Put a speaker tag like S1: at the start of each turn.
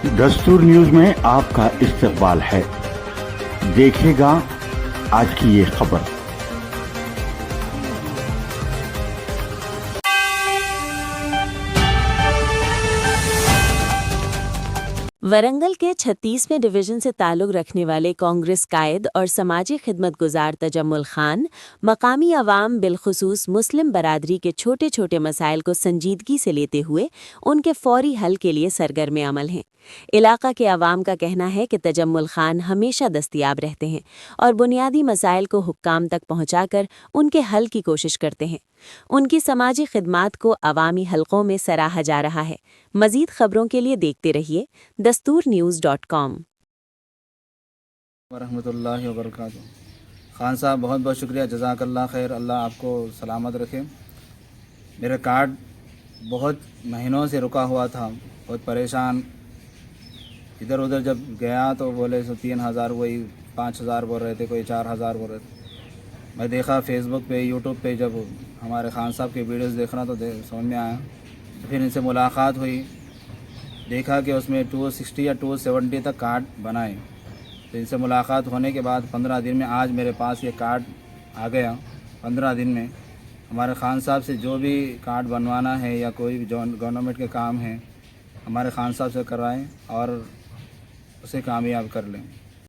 S1: दस्तूर न्यूज में आपका इस्तकबाल है। देखिएगा आज की ये खबर।
S2: वरंगल के 36वें डिवीजन से ताल्लुक़ रखने वाले कांग्रेस कायद और समाजी खिदमत गुजार तजम्मुल खान मकामी अवाम बिलखुसूस मुस्लिम बरादरी के छोटे छोटे मसाइल को संजीदगी से लेते हुए उनके फौरी हल के लिए सरगर्म अमल हैं। इलाका के अवाम का कहना है कि तजम्मुल खान हमेशा दस्तयाब रहते हैं और बुनियादी मसाइल को हुक्काम तक पहुँचाकर उनके हल की कोशिश करते हैं। उनकी समाजी खिदमात को अवामी हलकों में सराहा जा रहा है। मज़ीद खबरों के लिए देखते रहिए dasturnnews.com।
S3: वरहमतुल्लाहि वबरकातुहू। खान साहब बहुत बहुत शुक्रिया, जज़ाकल्लाह खैर, अल्लाह आपको सलामत रखे। मेरा कार्ड बहुत महीनों से रुका हुआ था, बहुत परेशान, इधर उधर जब गया तो बोले 3000, वही 5000 बोल रहे थे, कोई 4000 बोल रहे थे। मैं देखा फेसबुक पे, यूट्यूब पे, जब हमारे खान साहब के वीडियोस देखना तो समझ में आया। तो फिर इनसे मुलाकात हुई, देखा कि उसमें 260 या 270 तक कार्ड बनाए। तो इनसे मुलाकात होने के बाद 15 दिन में आज मेरे पास ये कार्ड आ गया। 15 दिन में हमारे खान साहब से जो भी कार्ड बनवाना है या कोई भी गवर्नमेंट के काम हैं हमारे खान साहब से करवाएं और उसे कामयाब कर लें।